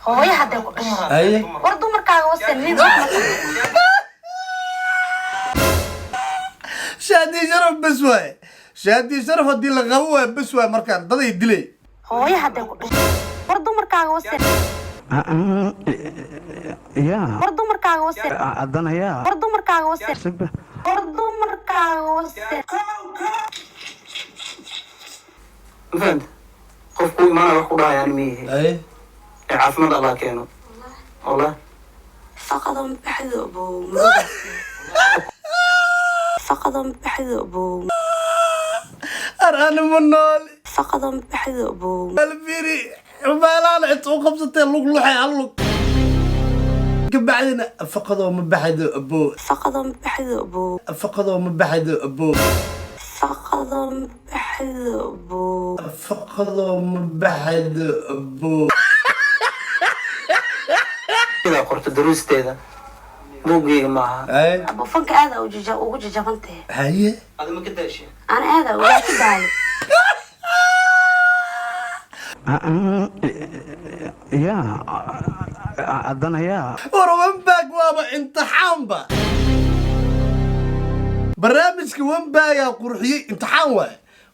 هو يحد يقول أيه برضو مركز وسنين شادي شرف بسوي شادي شرف هدي لغوه بسوي مركان ضد يدلي هو يحد يقول برضو مركز وسنين يا برضو مركز وسنين أدنى يا برضو مركز وسنين سبه برضو مركز وسنين فهمت قفكو ما راح قرا يعني ميه أيه عافمد الله كانوا والله فقدهم بحذ أبو فقدهم بحذ أبو أنا منال فقدهم بحذ أبو الفيري ما لا عطوا خمسة لوك لوحي علوك بعدين فقدوا من بعد أبو فقدهم بحذ أبو فقدوا من بعد أبو فقدهم بحذ أبو فقدوا من بعد أبو كذا قرت الدروس تيدا بوقي معها أي أبو فنك هذا وجي جبنته هي هذا ما كده شيء أنا هذا ولا كده يا أدنى يا وين باك وابا امتحان با برنامجك وين با يا قرحي امتحان واي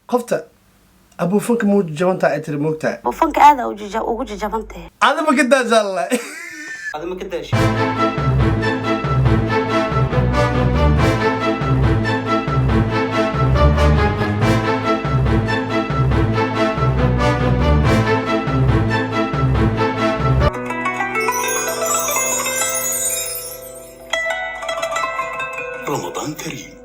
قفته ابو فنك مو جوانتا اتري موقتا أبو فنك هذا وجي جبنته هذا ما كنت الله هذا ما كده شيء رمضان كريم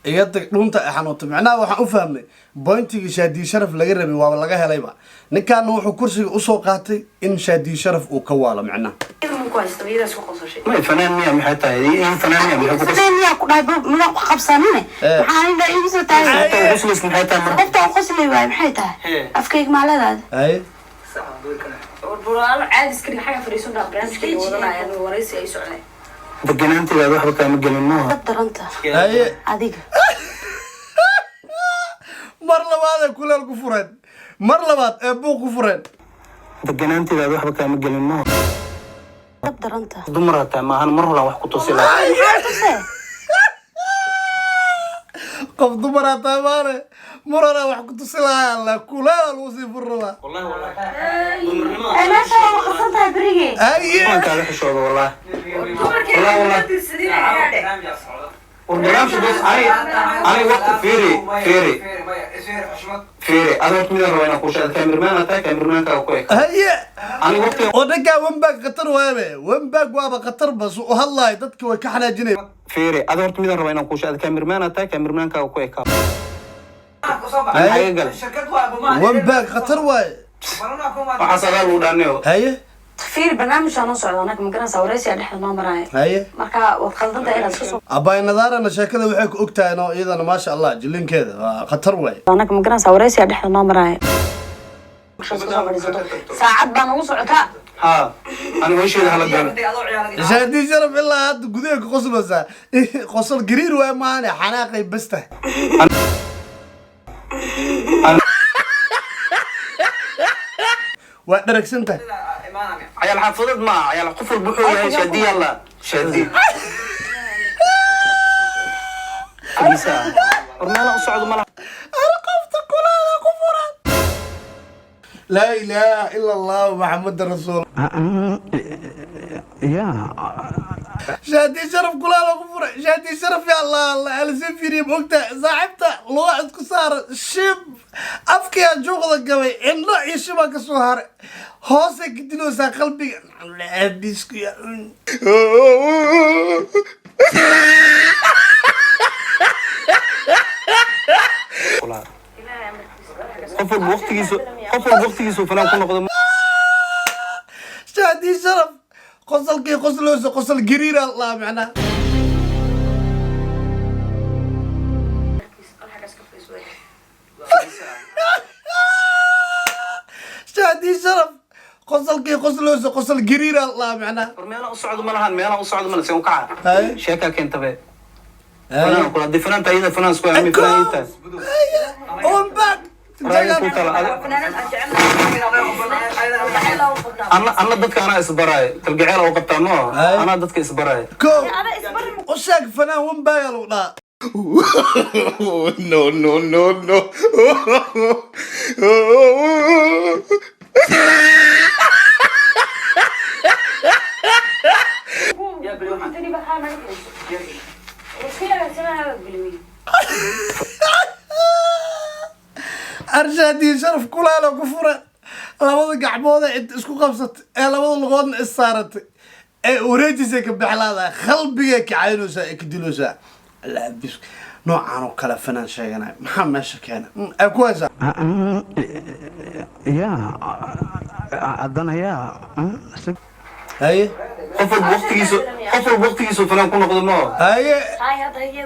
iyada dhunta ay xanuuntay macnaha waxaan u fahmay bointiga shaadi sharaf laga rabay waa laga helayba ninkan wuxuu kursiga u soo qaatay in shaadi sharaf uu ka waalo macnaha ما فنان مية محيطة هي فنان مية محيطة فنان يا كنا بمنا قبصانين محاين لا يوسف تاعي غسلس محيطة قفت وقسلي واي محيتها أفكيك مع هذا ay والبرال عاد سكرين حاجة فريسونا برنامج كده وضعنا يعني ورئيسي أي سؤال دقنانتي لا روح بك مقلنوها قدر أنت ay أديك mar labaad ay kuleel ku fureen mar labaad ee buuq ku fureen دقنانتي لا روح بك مقلنوها قدر أنت دمرتها ما هن مرة واحد كتوسي لا qof dumar ah taamaane marana wax ku tusi lahaa la kuleel lagu sii furrada والله والله أنا شو خصتها بريجي ay ما كان يحشوا والله والله والله والبرنامج بس أنا وقت فيري أنا وقت ميدا روينا كوش الكاميرمان أتا كاميرمان كاوكويك ay أنا وقت oo ninkaa wembaag khatar waabe wembaag waaba khatar bas u hadlaay dadka way ka xanaajinay فيري أنا وقت ميدا روينا كوش الكاميرمان أتا كاميرمان كاوكويك wembaag khatar waaye وحصل ودانيو haye تخفير برنامج أنا صعد أنا كم كنا سوريسي على حد ما مراي haye مركا وخلطت إلى سكسو abay nadaarana sheekada waxay ku ogtahay oo iyadana maasha Allah jilinkeeda waa khatar waaye أنا كم كنا سوريسي على حد ما مراي ساعات بنا وصعتها ها أنا وش هذا هلا shaadi sharaf ilaa hadda gudaha ku qoslaysa qosol gariir waa maana xanaaqay basta waa dharagsantahay عيال حافظت ما عيال قفل بحول شادي يلا شادي خمسة ورمانا أصعد ملا أرقفت كلها كفرا لا إله إلا الله محمد رسول يا شادي شرف كلها كفرا شادي شرف يا الله الله على سفيري بوقتها صاحبته لواحد كسار شب أفكي أجوغ القوي إن لا يشبك الصهر هوسك دينوسا قلبي لا بيسكي قفل وقتي فلان كنا قدام شادي شرف قصل كي قصلوس قصل قرير الله معنا شادي شرف قصل كي قصلوس قصل قرير الله معنا ورمانا أصعد ملا هان مانا أصعد ملا سيوم كعا هاي شيكا كنت بي فنان كل هذه فنان تايدا فنان سكوي عمي فنان انت وين باك انا ضدك انا اسبراي تلقى او قبطه ما انا ضدك اسبراي كو وشاك فنان وين باك لا No, no, no, no. أرشادي شرف كلها لو كفرة لابد قعبوده أنت إسكو قبصت لابد الغون إصارت وريتيسك بحلاده خلبيك عينوسا إكدلوسا لا بس نوع عنو كلا فنان شيئا محمد شكينا أكوزا يا أدنى يا هاي قفل بوقتيسو فنان كنا قدمنا هاي هاي هذا هي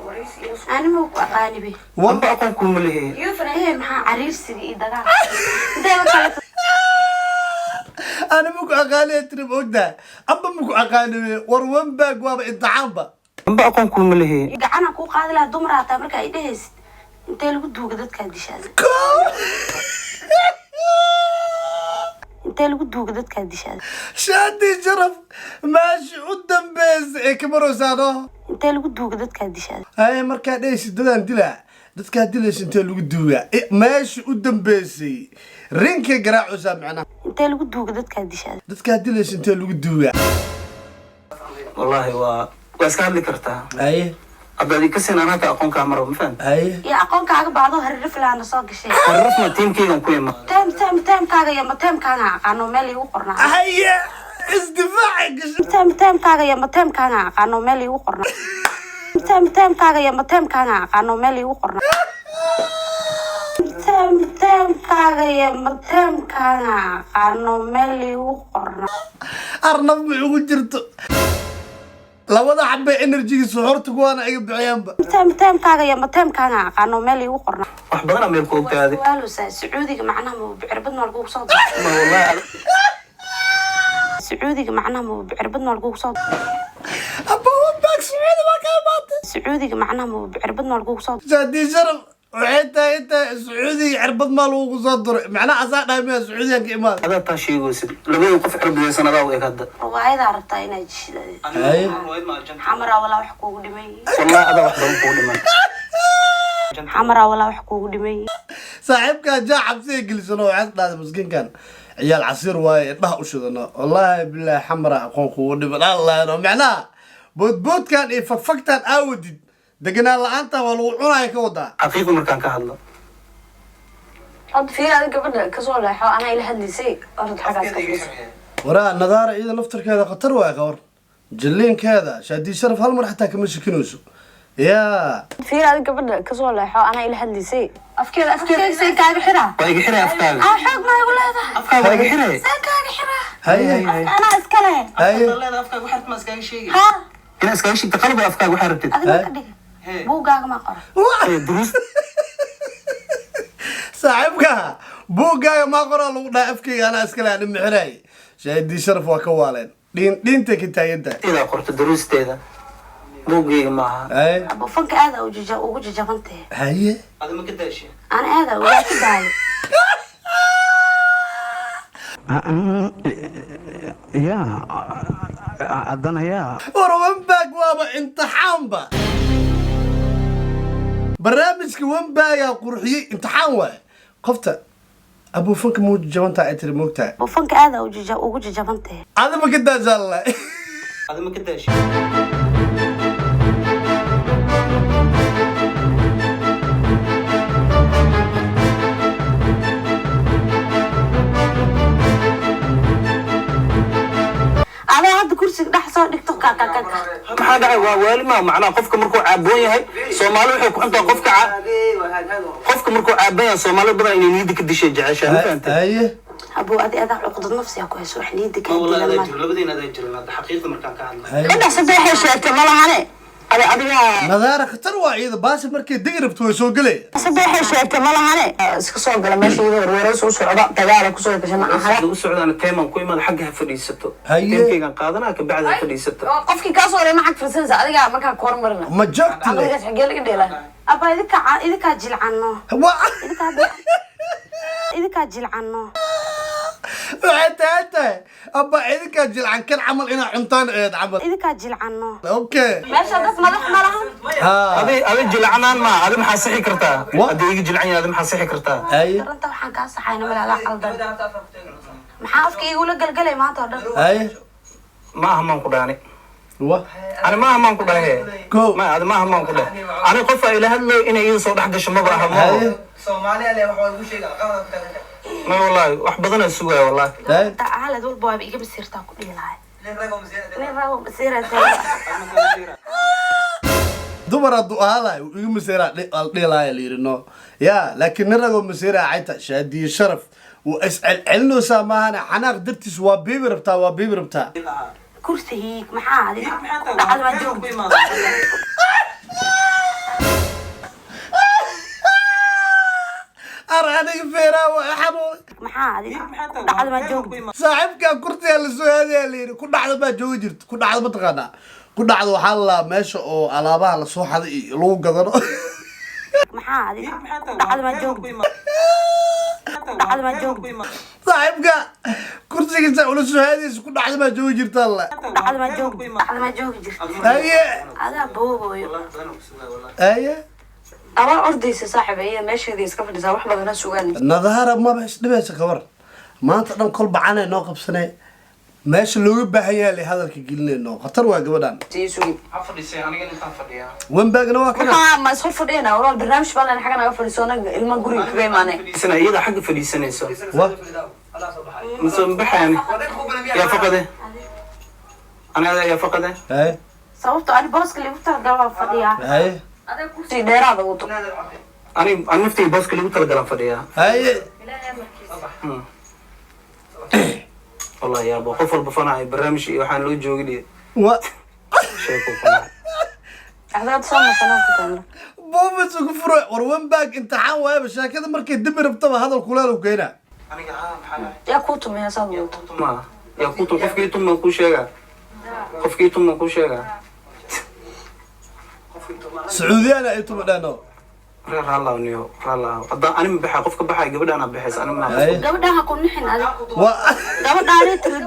ورئيس أنا مو أقانبي وانبا اكون كل مليه إيه محا عريسي إيدانا دايما كانت أنا مكو أغاني تريب أودا أما مكو أغاني وروان باق وابا إدعامبا وانبا اكون كل مليه gacana ku qaadi lahaa dumar hataa marka ay dhehaysid intee lagu duuga dadkaa dishaada intee lagu duuga dadkaa dishaada شادي شرف ماشي قدام بيز كبروا سانو intee lagu duuga dadkaa dishaada هاي مركا ديش دادان دلا dadkaa dilaysa intee lagu duugaa meesha u dambeysay rinkay garaacaysaa macnaha intee lagu duuga dadkaa dishaada dadkaa dilaysa intee lagu duugaa والله واسكا هادلي كرتا haye ابدي كسين انا تا اقون كاميرا ما فهمت haye iyo aqoonkaaga baadoo haririf lahaana soo gashay عرفنا تيم كيغان كويما teemkaaga iyo mateemkaaga aqaano meel iigu qornaa haye isdifaaci gashay teemkaaga iyo mateemkaaga aqaano meel iigu qornaa teemkaaga iyo mateemkaaga aqaano meel iigu qornaa teemkaaga iyo mateemkaaga aqaano meel iigu qornaa arnab ma ugu jirto labada xabbe enerjigiisa horta kuwaana iga bixiyaanba teemkaaga iyo mateemkaaga aqaano meel iigu qornaa wax badan meel ku ogtaade waalusa sacuudiga macnaha ma bicirbad ma lagu soo diray ما والله sacuudiga macnaha ma bicirbad ma lagu soo abba wabbaag sacuudi baa kaa imaatay sacuudiga macnaha ma bicirbad ma lagu soo shaadii sharaf waxay tahay inta sacuudiga cirbad maa lagu soo diray macnaha asaa dhahay miyaa sacuudiyan ka imaada هذا تاشي وسد لبين قف عربي سنه daa week hadda riwaayadaa rabtaa inaad jishidade haye xamaraa walaa wax kuugu dhimay والله هذا wax badan ku dhiman xamaraa walaa wax kuugu dhimay saaxiibkaa jaa cabsiga gelisano waxaad dhahday maskiinkan ciyaal casiir waaye indhaha u shidano wallaahi bilaahi xamara aqoon kugu dhiman allahno macnaha boodboodkan iyo fagfagtan aawadid deganaan la-aanta waa lagu cunaya ka wadaa xaqiiqo markaan ka hadlo hadda fiir adiga gabadha kasoo leexo anaa ila hadlaysay orad xaggaas ka fiirso waraa nadaara iyada laftarkeeda khatar waay ka war jilliinkeeda shaadii sharaf hal mar xataa kama shikinayso yaa fiir adiga gabadha kasoo leexo anaa ila hadlaysay afkeeda say kaaga xiraa waa iga xiray afkaaga xoog maa igu leedahay afkaaga waa iga xiray say kaaga xiraa haye anaa iska leh haye afkaaga waxaad ma iskaga sheegi ha ina iskaga sheegta qalbiga afkaaga waxaa rabtid adiga ka dhigay buugaaga maa qora duruus saaxiibka buuggaaga maa qoraa lagu dhaha afkeyga anaa iska leh dhimi xiraay shaadii sharaf waa ka waaleen dhiintay ka taagantahay ida qorto duruusteeda buugayga maaha haye abuufanka aada ugu jajabantahe haye adi ma ka daashay ana aada ugaa ka daayo يا أدنى يا warwanbaag waaba imtixaanba barnaamijka wanbaagaa qurxiyey imtixaan waay qofta abuufanka muu jabantaa ay tiri moogtahay abuufanka aada ugu jajabantahe adima ka daajaallah adi ma ka daashay adaa hadda kursiga dhex soo dhigto kakakaka maxaa dhacay waa waalima macnaha qofka markuu caaboon yahay Soomaali waxay ku xuntaa qofka markuu caaboon yahay Soomaali badan inay niyada ka dishay jeceshahay ma fahanteen haye abuu adaa cuqdad nafsiga ku hayso wax niyada ka والله dilan هذا ma جرب لبدين هذا جرب هذا حقيقة مركان كهذا saddex sheegtay ma lahane adiga nadaara khatar waa iyada baasha markay degi rabto way soo gelay sadeexay sheegtay ma lahane iska soo gala meesha iyada warwareys u socda dagaal ku soo gashay ma aha lagu socdaan teeman ku imaad xagga ha fadhiisato teemkaygan qaadanaa ka bacda ha fadhiisato qofkii ka soo reey ma xag farsanaysa adiga marka koor marna ma joogtile adiga xagee laga dheelaa aba idinka jilcano idinka jilcano waxay tahay abba idinkaa jilcan kan camal inaa cuntaan eed camal idinka jilcano okay meesha dad madax ma lahan adi jilcanaan ma adi maxaa sixi kartaa hadii iga jilcan yahay adi maxaa sixi kartaa ay runta waxaan ka saxayna malaada qaldan maxaa afka igula galgalay maanta oo dhan ay ma aha maan ku dhaani wa ani ma aha maan ku dhahe ko ma adi ma aha maan ku dhahe ani qof ay ila hadlo inay iyada soo dhex gasho maba aha ma Soomaaliya le waxa ugu sheegay qalad ma wallahi wax badan ay sugaya wallahi ay halad walba waa iga basiirtaa ku dhiilahay nin rago basiirata dumar hadduu ahaadahay igu maseeraa dhiilaaya layidhi no ya laakiin nin ragoo maseeraa cayta shaadiye sharaf wuu iscelcelinaysaa maahane xanaaq dartiis waa biibi rabtaa kursi hiig maxaa adiga dhacda ma joog ar aniga feeraa waa xanuun maxaa adiga dhacda ma joog saaxiibkaa kursigaa lasoo aadayaa layidhi ku dhacda baa joogi jirta ku dhacda mataqaanaa ku dhacda waxaa lalaa meesha oo alaabaha lasoo xaday iyo lagu gadano maxaa adiga dhacda ma joog dhacda ma joog saaxiibka kursigiisa ula soo aadaysa ku dhacda baa joogi jirta alla dhacda ma joog dhacda ma joogi jirta haye adaa booboyo haye aba ordaysa saaxiibaya meesheedii iska fadhisaa wax badan sugaan nadaara maba isdhibaysa kabar maanta dhan kol bacanay noo qabsanay meesha looga baahan yahay le hadalka gelinayno khatar waa gabadhan sii sugi fadhisay aniga intaan fadhiyaa wembaagna waa kana ma isku fadhiyana walaal barnaamij baa xaga naga fadhiisona ilma guriga kaga imaanay isna iyada xagga fadhiisanayso wa masoo baxayani yaa faqade ana yaa faqade haye sababto ani booska liigu talagalaa fadhiyaa haye si dheeraada wato ani naftay booska lagu talagalan fadhiyaa haye wallahi yaa qof walba fanaay barnaamij iyo waxaan loo joogin wa sheeko kuma axdaad soo maqnaa ku taana boobas ugu furo war wembaag imtixaan waayaba sheekada markay dibi rabtaba hadal kuleel u keena aniga maxaa yaa ku tumaya saad wato tuma yaa ku qofkii tuma ku sheega sacuudiyana ay tuma dhano reer raallah niyo raallah hadda ani ma baxay qofka baxay gabadhana baxaysa ani ma gabadhan ha ku nixin adiga wa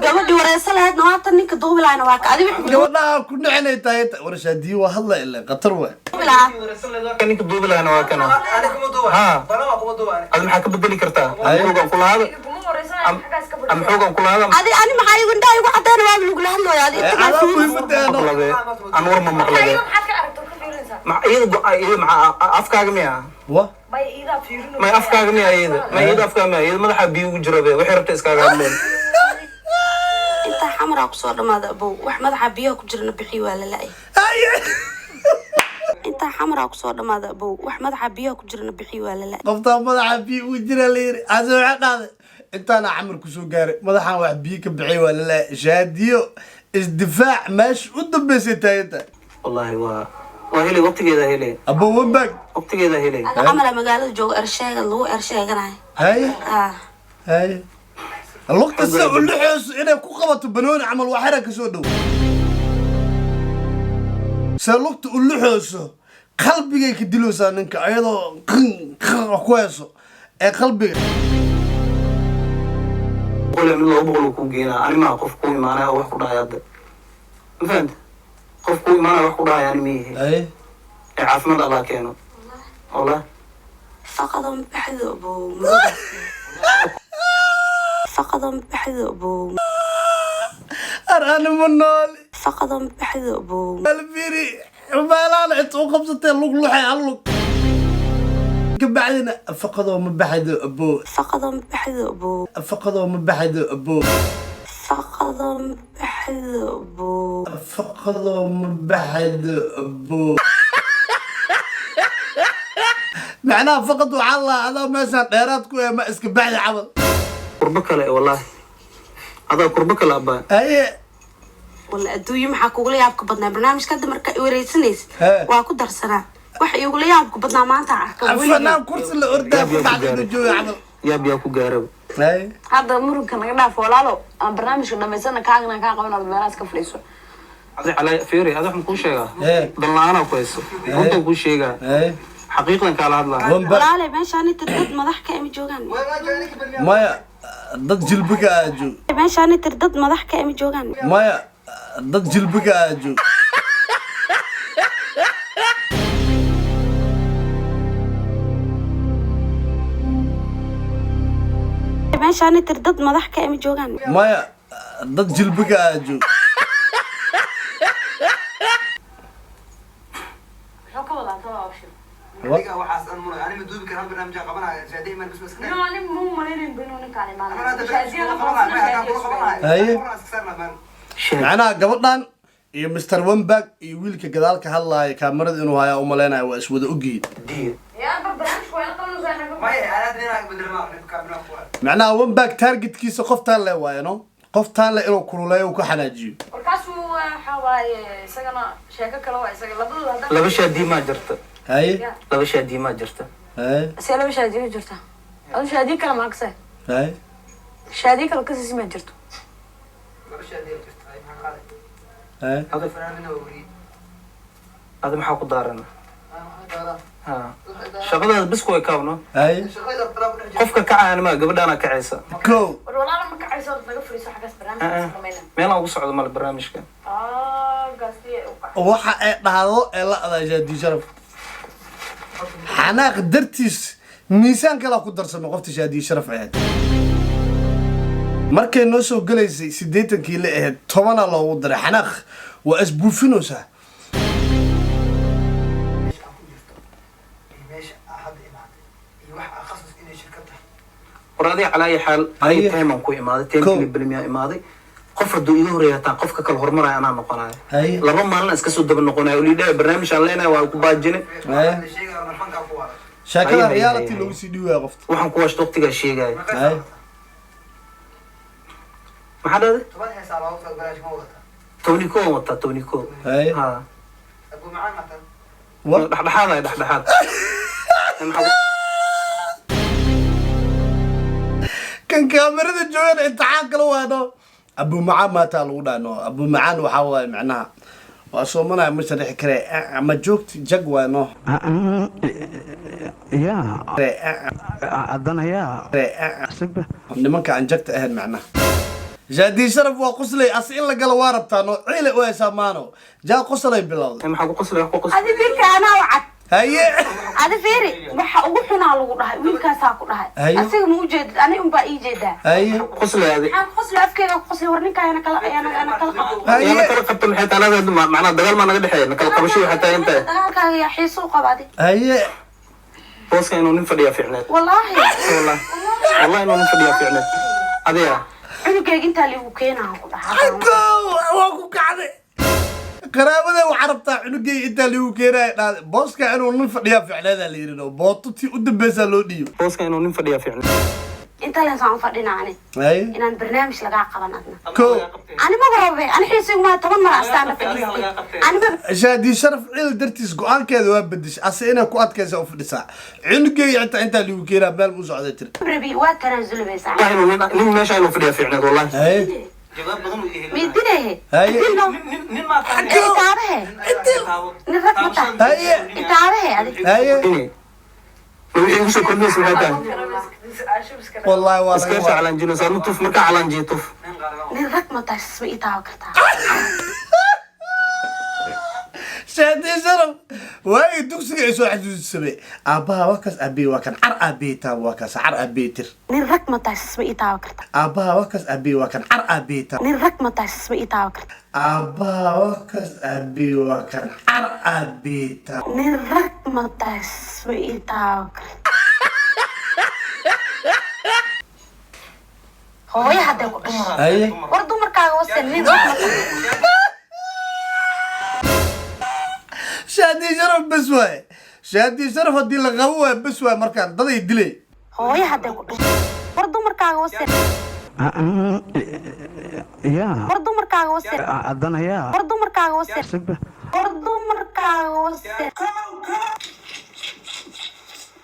gabadhi wareysa lahaydna waata ninka duubi lahayna waa ka adiga gabadhaha ku nixinay tahay war shaadiye waa hadla ilaa khatar waa duubi lahaa ninka duubi lahayna waa kana Ani kuma duuba. Ha. Bana waa kuma duuba. ad maxaa ka bedeli kartaa xoogan kulaada am xoogan kulaada ani maxaa igu indhaha igu cadeen waa lagu la hadlooya adiga adaa muhiimadeeno maqlabe anwar ma maqlabe ma iyada afkaaga miya wa may afkaaga miya iyada afkaaga miya iyada madaxa biyo ugu jira be waxay rabta iskaaga hadleen intaa xamaraa kusoo dhamaada abow wax madaxa biyaha ku jirana bixi waa la la-ay intaa xamaraa kusoo dhamaada abow wax madaxa biyaha ku jirana bixi waa la la-ay qoftaa madaxa biyo ugu jira layiri ase waxaa dhahday intaana camar kusoo gaaray madaxaan wax biyo ka bixi waa lala shaadiyo isdifaac meesha u dambeysay taaganta wallahi waa hele waqtigeeda hele abo wembaag waqtigeeda hele camala magaalada jooga ersheega lagu ersheeganayo haye ah haye lugta sida u lixeyso inay ku qabato banooni camal waa xera kasoo dhow se lugta u lixeyso qalbigay ka diloosaa ninka ayadoo ku hayso ee qalbiga qole mid laba boqol ku geenaa ani maa qof ku imaanaya wax ku dhahay hadda ma fahanta qof ku imaanaya wax ku dhahay ani miyihi haye ee caafimaad allah keeno wallah faqadoo baxdo abow faqadoo baxdo abow ar anima nooli faqadoo baxdo abow albiri meelaana inta u qabsatee lug luxay hal lug kabacdina faqadoo ma baxdo abo faqadoo baxdo abow faqadoo ma baxdo abo faqadoo baxdo abow faqadoo ma baxdo abo macnaha faqad waxaa laa adaa meeshaan dheeraad ku ma iska baxda camal kurbo kale wallahi adaa kurbo kale abaa haye wala adduunyo maxaa kugula yaabka badnaa barnaamijka hadda marka i wareysanaysa waa ku darsanaa waxa igula yaabka badnaa maanta arka afnaan kursi la ordaa bacda jooga camal yaab yaa ku gaarab hadda murugka naga dhaaf walaalo aan barnaamijka dhamaysana kaagna kaa qaban oo meelahaas ka fadhiiso adi calay fiiri adi waxaan kuu sheegaa dalla'aana ku hayso runtan kuu sheegaa xaqiiqdan kaala hadlaa walaale meeshaan inta dad madax ka ima joogaan maya dad jilbiga aa joog meeshaan inta dad madax ka ima joogaan maya dad jilbiga aa joog meeshaan inta dad madax ka ima joogaan maya dad jilbiga aa joog ka wadaa taa option aniga waxaas aan muray anima duubi karaa barnaamij aan qabanaya saadey man bas no ani muu maleyn bino ninkaan ana imaanay shaadiya qabanaya Haye. macnaha gabadhan iyo Mr. Wambag iyo wiilka gadaalka hadlaaya kaamirada inuu hayaa u maleynayo waa iswada ogeyd yaa barnaamij way qaban zaanaga maya aad inaa beddelma kaamina ku macnaha Wambag targetkiisa qoftaan le waayno qoftaan le inuu kululeeyo ku xanaajiyo warkaasu waxa waaye isagana sheeko kale waa isaga labadooda hadda laba shaadi ma jirta haye laba shaadi ma jirta haye see laba shaadiyo jirta adu shaadiyo kale ma agsay haye shaadiyo kale kasii ma jirto haye adi maxaa ku daarana ha shaqadaada bis way kaabno haye qofka kacaana ma gabadhaana kacaysa ko war walaala ma kacayso naga fariiso xagaas barnaamijka sameeyna meelaan ugu socdo mal barnaamijka gaasti waxa ay dhahdo ee la adaajaa sharaf xanaaq dartiis miisaan kala ku darsano qofta shaadi sharaf ahayd markay noo soo galaysay 80 kiilo ahayd 10 loogu daray xanaaq waa asbuufinoosa war adiga calaa ayi xaal Haye. tayman ku imaaday Kow. taymkii bilmiyaa imaaday qof hadduu iga horeeya taa qofka kale hormaraya anaa noqonayo Haye. laba maalin iska soo daba noqonayo liidhaa barnaamij aan leenahay waa ku baajine sheekada Haye, reality haye, lagu sii dhiwaya qofta waxaan ku washta waqtigaa sheegaya haye maxaa dhahday tobni koo wataa tobni koo haye ha war dhexdhexaad ay dhexdhexaad Maxaa- kan kaamirada joogan imtixaan kala waano abu macaan maataa lagu dhaano abu macaan waxaa waaye macnaha waa soomanaya ma sharixi kare ma joogti jag waano ya haddana yaa nimanka aan jagta ahayn macnaha jaadii sharaf waa qoslay as in la galo waa rabtaano ciile u haysaa maano jaa qoslay bilowday maxaa ku qoslay wax ku qoslay adi wiilka anaa wacad haye adi fiiri waxa ugu xunaa lagu dhahay wiilkaasaa ku dhahay Haye. asiga ma u jeedid ani unbaa ii jeedaa haye qoslay adi maxaan qosla afkeega ku qoslay war ninkaa yana kala qabo haye yana kala qabta maxay taanada macnaa dagaal maa naga dhexeeya nakala qabasho waxay tahay inta dagaalkaaga yaa xiiso u qaba adi haye booska inuu nin fadhiyaa fiicneed wallaahi wallahi wallahi inuu nin fadhiyaa fiicneed adiga cunugeyga intaa liigu keenaa ku dhahaa waa ku kacday qaraabada waxaa rabtaa cunugay intaa lagu keenaya dhaade booska inuu nin fadhiyaa ficneeda la yidhi booto tii u dambeysaa loo dhiibo booska inuu nin fadhiyaa fiicneed inta leesaan u fadhinaa ani haye inaan barnaamij lagaa qaban adna ko ani maba rabe ani xiisigu maa 10 mar astaan la fadhiistay ani ma shaadii sharaf ciil dartiis go-aankeeda waa bedeshay ase inay ku adkaysa u fadhisaa cunugay xitaa intaa lagu keenaa meel mu socday tiri rabi waa tanaasulbaysaa wallahi inuu nin meesha inuu fadhiyaa fiicneed wallahi haye jawaab badan uu yahay midinehe haye dilo nin ma taan itaabehe nin rag ma tahay haye itaabehe adi haye ini wixii ugu soo kordhinaysa maxay tahay wallahi waa iska laga yeesha calaanjino saa tuf markaa calaanjiyo tuf nin rag ma tahay sisma itaabe kartaa shaadii sharaf waagii dugsiga ay soo xasuusisamay aabbaha waa kaas aabbiye waa kan car aabbiye taab waa kaas car aabbiye tir nin rag ma tahay sisma itaabe kartaa aabbaha waa kaas aabbiye waa kan car aabbiye taab nin rag ma tahay sisma itaabe kartaa aabbaha waa kaas aabbiye waa kan car aabbiye taab nin rag ma tahay sisma itaabe kartaa hooyo hadday ku dhashay haye war dumarkaaga wase nin rag ma tahay shaadii sharaf bes waaye shaadii sharaf haddii la qabo waaye bes waaye markaan daday dilay hooyo hadday ku dhashay war dumarkaaga wase يا war dumarkaaga wasi haddana yaa war dumarkaaga wasi sigba war dumarkaaga wasi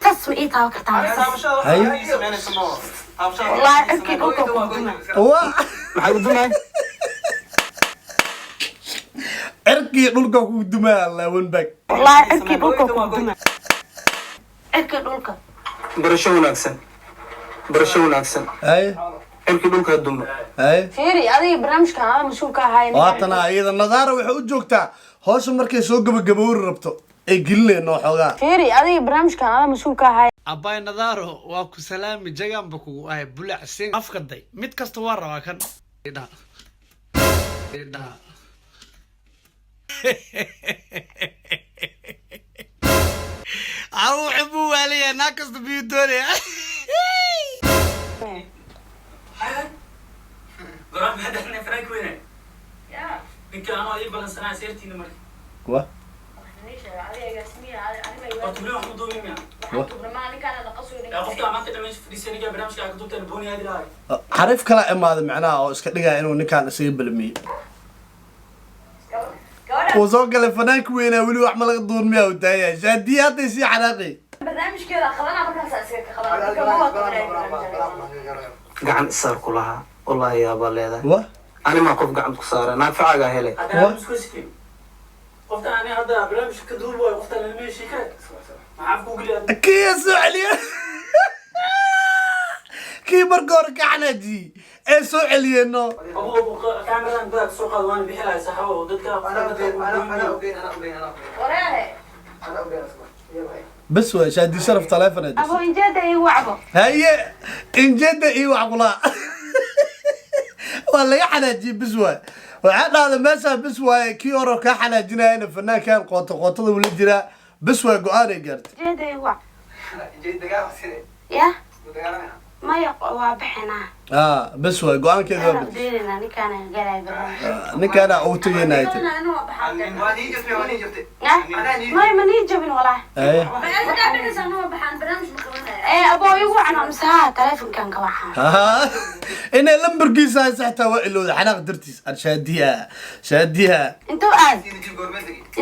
tasma ii taaban kartaa wallaahi cirkii dhulka ku duma maxaa u dumay cirkii dhulka ku dumaa laawan bag wallaahi cirkii dhulka ku duma cirkii dhulka barasho wanaagsan hay cirkii dhulka dumo hay fiiri adiga barnaamijkan adaa mas-uul ka ahayn waatana iyada nadaara waxay u joogtaa hawsha markay soo gabagabowri rabto ay gelinayno xoogaa fiiri adiga barnaamijkan adaa mas-uul ka ahayn abay nadaaro waa ku salaami jagaanba kugu ahay bulacsin afkaday mid kasta waa rabaa kan أروح أبو علي ناقص بيوتوني قرآن هذا إحنا فريق وين؟ إنك أنا أجيب بلن سنة سيرتي نمر. و أتبلي محمود دومي ميا. يا قفت عملت دمج في سنة جاب برامج كأنك دوت البوني هذه لاي. xariif kala imaada macnaha oo iska dhigaya inuu ninkaan isaga balmiyo uu soo galay fanaanka weynaa weli wax ma laga duurmiyaa u daaya shaadii hadday sii xanaaqi barnaamijkeeda qabanaa markaas asiga ka gacan isaar ku lahaa wallahi yaabaa leedahay wa animaa qof gacan ku saara naanfacaagaa helay أنا مسكوسكين. قفت أنا هذا برامج كدوب وقفت أنا ماشي كذا. ما عارف جوجل. kii soo celiya kii marka hore ka xanaajiye ee soo celiyeenno أبو كاميرا بدك سوق الوان بحلا يسحبه وضدك. bas waa shaadii sharaf taleefon abo injeeda ii wacbo haye injeeda ii wacqulaa waa laga xanaajiyey bis waay waxaa dhahda meeshaa bis waaye kii hore kaa xanaajinayana fanaankan qootada wula jiraa bis waa go-aanay gaartay injeeda ii wac ya maya waa bixinaa bas waay go-aankeeda waa bid deelina ninkaana galay barnaamij ninkaana uu tagaynay tay maya ma nii jabin walaahi haye abo igu wacna misaha taleefonkan ka waxaa inay lambarkiisa haysa xitaa waa ilowda xanaaq dartiis aan shaadiha intuu aad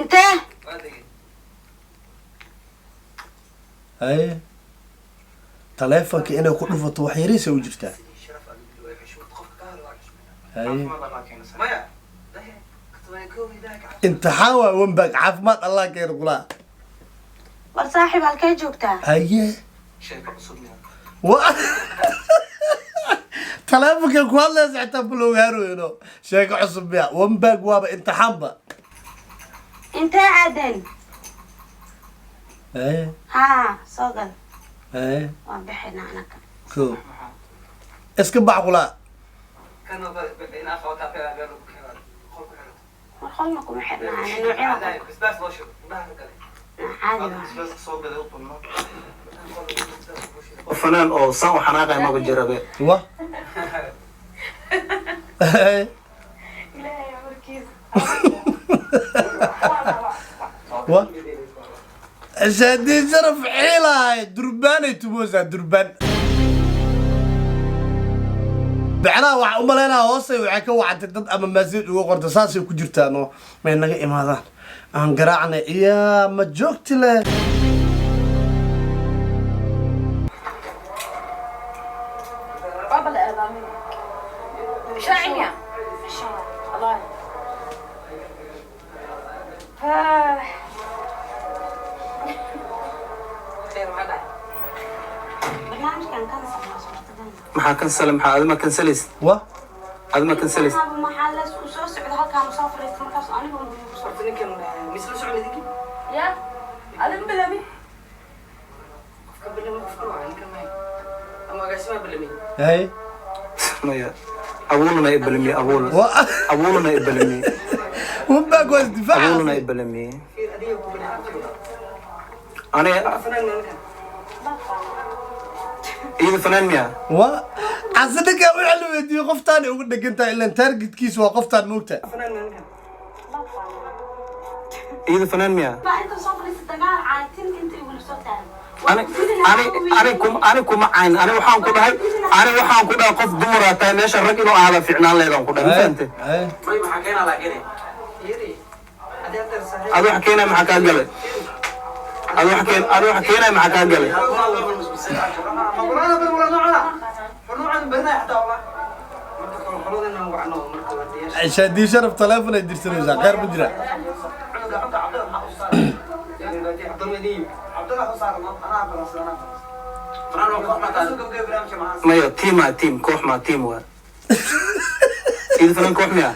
intee haye taleefonka inay ku dhufato wax yariisa u jirtaa haye imtixaan waa wambaag caafimaad allah keena kulaa war saaxiib halkee joogtaa haye taleefonka ku hadlaysa xitaa bulowgaarweyno sheeko cusub miya wambaag waaba imtixaanba intee aaden haye haa soo gal haye waan bixinaa anaka ko iska bax kulaa war qolna kuma xirnaa noocyada fanaan oo saan u xanaaqay maba jirabe wa wa shaadii sharaf ciilahay durbaanay tumoosaa durbaan macnaha waxaa u malaynaa hoose waxay ka wacantay dad ama maasiid uga qorta saasay ku jirtaano may naga imaadaan aan garaacnay iyaa ma joogti leh barnaamijkan kan samaysmartadan maxaa kansale maxaa adima kansalis wa adima kansalis maxaa la soo socda halkaan soo fariistay markaas anigu ya adin bilami haye maya abuuluna ibalmi wa abuuluna ibalmi wambaag waa isdifaaca abuuluna ibalmi ani iyada fanaan miya wa casidinka waxa la weydiiyey qoftaan ugu dhegantahay ilan targetkiisa waa qoftaan moogta iyada fanaan miya baa inta soo fariistay أنا كم عين أنا وحام كده هاي أنا وحام كده قف دمرة تاني ماشي الرجل هذا في عنان ليلهم كده فهمت؟ طيب حكينا على كده يري أروح حكينا مع كاجلة أروح حكينا مع كاجلة شادي شرف تلفون يدرسون غير بدرة ما يو تيم كوح مع تيم و إذا فلان كوح مياه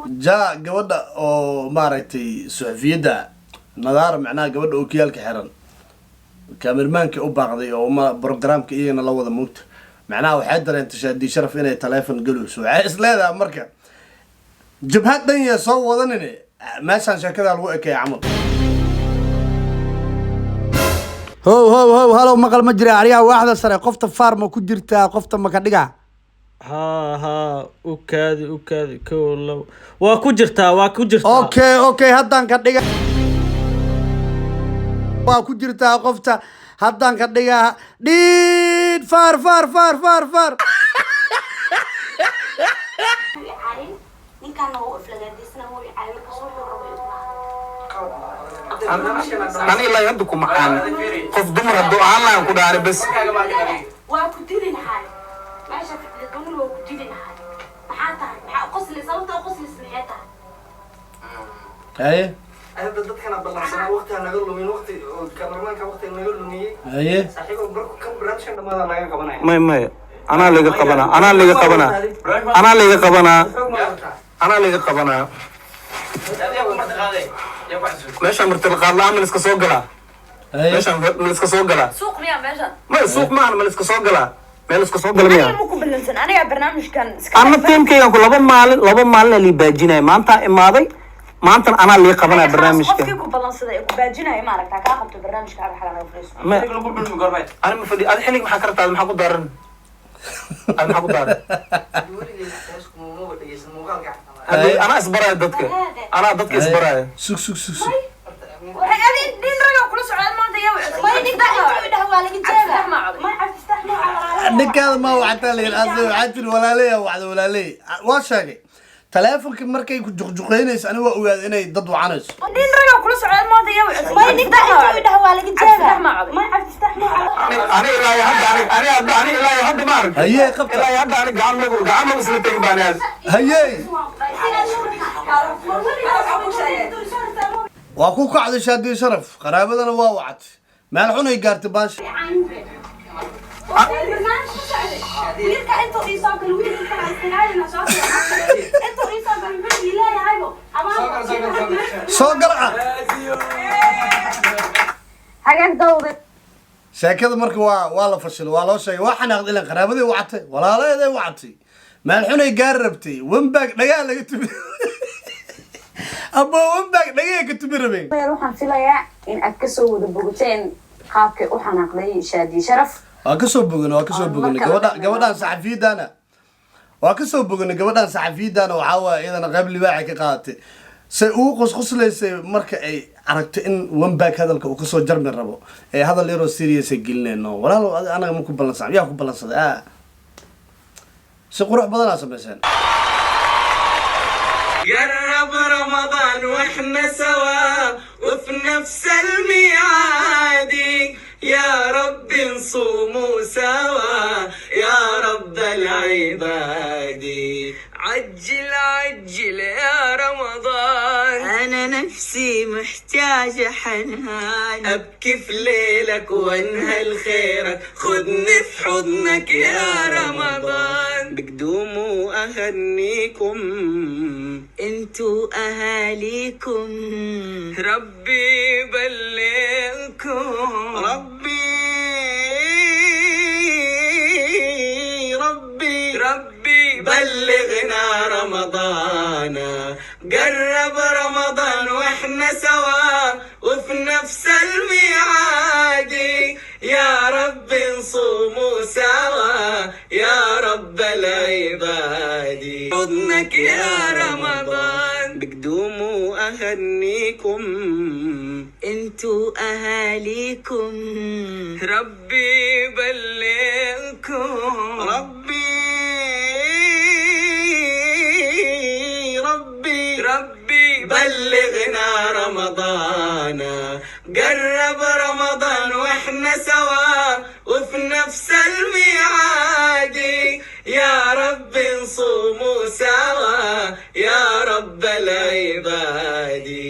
جاء قبضة أو مارتي سعفيدة نظار معناه قبضة أوكيالك حرن كاميرمانك أبغضي أو ما برنامج إيه أنا لو ذا موت معناه وحدر أنت شادي شرف إنه تلفون جلوس وعايز لا أمريكا جبهات دنيا صوّا ذنني ما شان كذا الوقت يا عمر هو هلو مقل مجري عريا واحدة سري قفت فارما كجرتا قفت مكدغا ها وكادي كولو waa ku jirtaa اوكي هدان كدغا waa ku jirtaa qofta haddaan ka dhigaa dhiid far أنا إلا يدكم معانا قف دمر الدعاء الله يكون عارف بس وكتيرين حالي ما شافت لدون وكتيرين حالي محاتها قصلي صوتها وقصلي سمعتها هاي أنا بدأت كنا بلغنا وقتها نقول من وقت كاميرمان كوقت نقول مي هاي صحيح بركو كم برانش عندما لا يقبلنا ما أنا اللي قبنا أنا اللي قبنا ماشي مرتلقى الله من السوق ماشي من السوق سوق مياه ماشي ما سوق معنا من السوق من السوق مياه ممكن بلنسن أنا برنامج كان أنا تيم كي يقول لبا مال اللي باجينا ما أنت ماضي ما أنت أنا اللي قبنا برنامج كان كيف بلنسن باجينا ما رك كاخذت برنامج كان حاجة ما أنا مفدي أنا حليك محكرت هذا محكو دارن أنا محكو دارن أنا أصبر ضدك أنا ضدك أصبر سوق وحقادي دين رجع كل سعاد ما أنت يا ما ينقطع ده هو لكن جاب ما عرفت تستحمل ninkaada ma wactaa leeyahay waxaad walaaleeya wacdo walaaleey waa sheegay taleefanka markay ku juqjuqeynayso aniga waa ogaad inay dad wacanayso دين رجع كل سعاد ما أنت يا ما ينقطع ده هو لكن جاب ما عرفت تستحمل أنا لا يهد مارك هي قبطة لا يهد أنا قام مسلتين بناس هي waa ku kacday shaadii sharaf qaraabadana waa wacatay meel xun ay gaartay baash soo galaca sheekada marka waa la fashilay waa loo sheegay waa xanaaqday ilan qaraabadii wacatay walaalaheeday wacatay meel xun ay gaar rabtay wambaag dhagaa laga tumi أبو ومبك دقيقة تبرمين. waxaan filayaa in aad ka soo wada bogateen qaabkay u xanaaqday shaadi sharaf waa ka soo bogana gabadhan saxafiidana waa ka soo bogana gabadhan saxafiidana waxa waa iyadana qayb libaax ka qaadatay say uu qosqoslaysay marka ay aragto in wamback hadalka uu ka soo jarmi rabo ee hadal yaro serious ay gelinayno walaal anaga ma ku balansan yaa ku balansaday si qurux badan sameeysan قرب رمضان واحنا سوا وفي نفس الميعاد يا رب نصوموا سوا يا رب العباد عجل يا رمضان أنا نفسي محتاجة حنان أبكي في ليلك وانهل خيرك خذني في حضنك يا رمضان بقدوم وأهنيكم انتو أهاليكم ربي يبلغكم ربي بلغنا رمضان قرب رمضان واحنا سوا وفي نفس الميعاد يا رب نصوموا سوا يا رب العباد حضنك يا رمضان. بقدوموا أهنيكم انتو أهاليكم، ربي يبلغكم، ربي بلغنا رمضان. قرب رمضان واحنا سوا وفي نفس الميعاد، يا رب نصوموا سوا يا رب العباد.